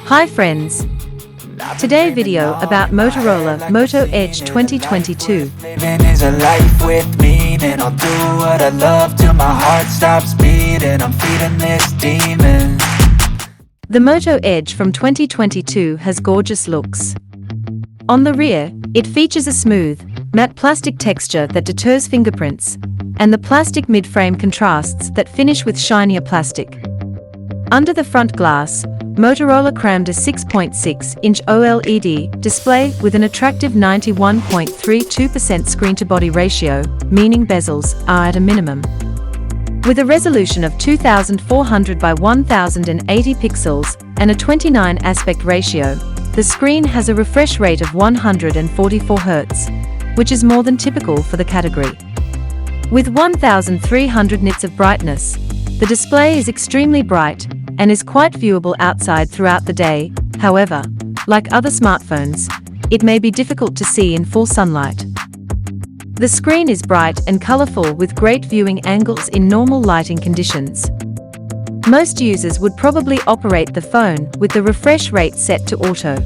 Hi friends! Today video about Motorola Moto Edge 2022. Living is a life with meaning. I'll do what I love till my heart stops beating. I'm feeding this demon. The Moto Edge from 2022 has gorgeous looks. On the rear, it features a smooth, matte plastic texture that deters fingerprints, and the plastic mid-frame contrasts that finish with shinier plastic. Under the front glass, Motorola crammed a 6.6-inch OLED display with an attractive 91.32% screen-to-body ratio, meaning bezels are at a minimum. With a resolution of 2400 by 1080 pixels and a 29 aspect ratio, the screen has a refresh rate of 144 Hz, which is more than typical for the category. With 1300 nits of brightness, the display is extremely bright and is quite viewable outside throughout the day. However, like other smartphones, it may be difficult to see in full sunlight. The screen is bright and colorful with great viewing angles in normal lighting conditions. Most users would probably operate the phone with the refresh rate set to auto.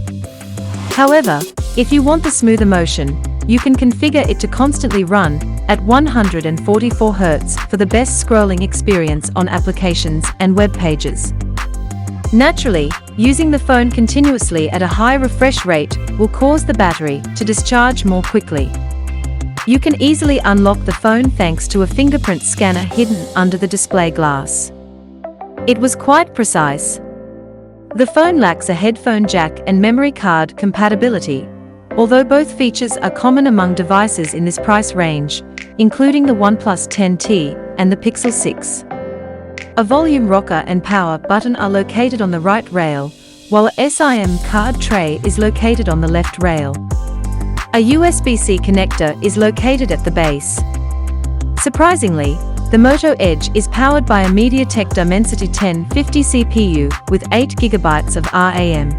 However, if you want the smoother motion, you can configure it to constantly run at 144 Hz for the best scrolling experience on applications and web pages. Naturally, using the phone continuously at a high refresh rate will cause the battery to discharge more quickly. You can easily unlock the phone thanks to a fingerprint scanner hidden under the display glass. It was quite precise. The phone lacks a headphone jack and memory card compatibility, although both features are common among devices in this price range, including the OnePlus 10T and the Pixel 6. A volume rocker and power button are located on the right rail, while a SIM card tray is located on the left rail. A USB-C connector is located at the base. Surprisingly, the Moto Edge is powered by a MediaTek Dimensity 1050 CPU with 8GB of RAM.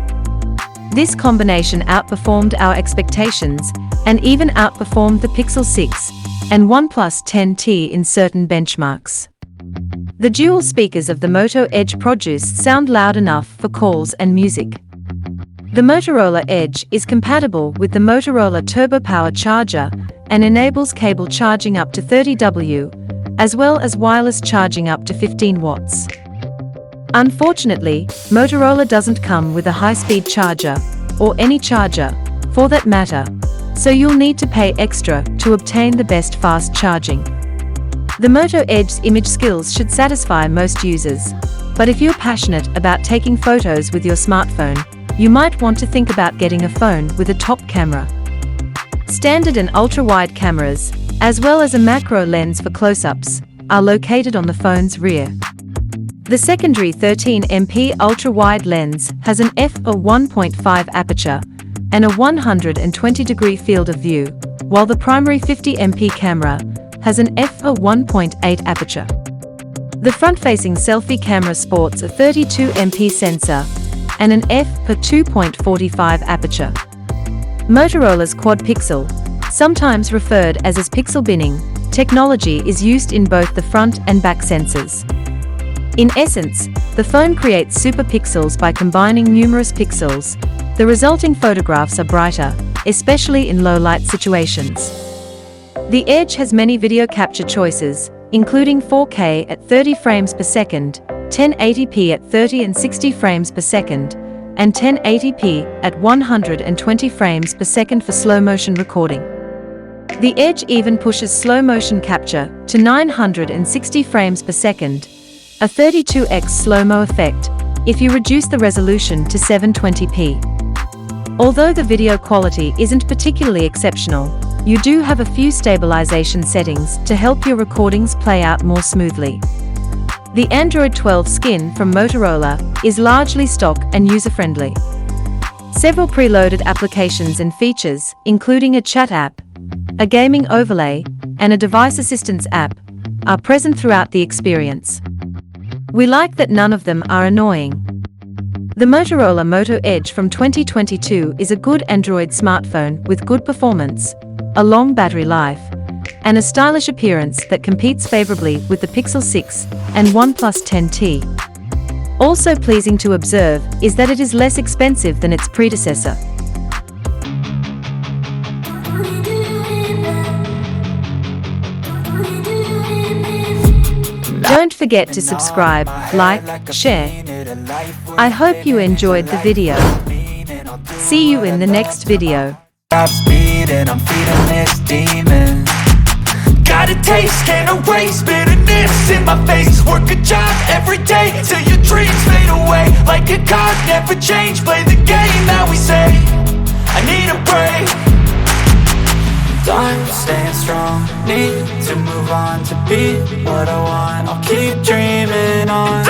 This combination outperformed our expectations and even outperformed the Pixel 6 and OnePlus 10T in certain benchmarks. The dual speakers of the Moto Edge produce sound loud enough for calls and music. The Motorola Edge is compatible with the Motorola TurboPower charger and enables cable charging up to 30W, as well as wireless charging up to 15 watts. Unfortunately, Motorola doesn't come with a high-speed charger, or any charger, for that matter, so you'll need to pay extra to obtain the best fast charging. The Moto Edge's image skills should satisfy most users, but if you're passionate about taking photos with your smartphone, you might want to think about getting a phone with a top camera. Standard and ultra-wide cameras, as well as a macro lens for close-ups, are located on the phone's rear. The secondary 13MP ultra-wide lens has an f/1.5 aperture and a 120-degree field of view, while the primary 50MP camera has an f/1.8 aperture. The front-facing selfie camera sports a 32MP sensor and an f/2.45 aperture. Motorola's quad-pixel, sometimes referred as pixel binning, technology is used in both the front and back sensors. In essence, the phone creates super pixels by combining numerous pixels. The resulting photographs are brighter, especially in low-light situations. The Edge has many video capture choices, including 4K at 30 frames per second, 1080p at 30 and 60 frames per second, and 1080p at 120 frames per second for slow-motion recording. The Edge even pushes slow-motion capture to 960 frames per second, a 32x slow-mo effect, if you reduce the resolution to 720p. Although the video quality isn't particularly exceptional, you do have a few stabilization settings to help your recordings play out more smoothly. The Android 12 skin from Motorola is largely stock and user-friendly. Several preloaded applications and features, including a chat app, a gaming overlay, and a device assistance app, are present throughout the experience. We like that none of them are annoying. The Motorola Moto Edge from 2022 is a good Android smartphone with good performance, a long battery life, and a stylish appearance that competes favorably with the Pixel 6 and OnePlus 10T. Also pleasing to observe is that it is less expensive than its predecessor. Don't forget to subscribe, like, share. I hope you enjoyed the video. See you in the next video. Top speed and I'm feeding this demon. Got a taste, can't erase bitterness in my face. Work a job every day till your dreams fade away. Like a card, never change, play the game that we say. I need a break. I'm staying strong, need to move on to be what I want. I'll keep dreaming on.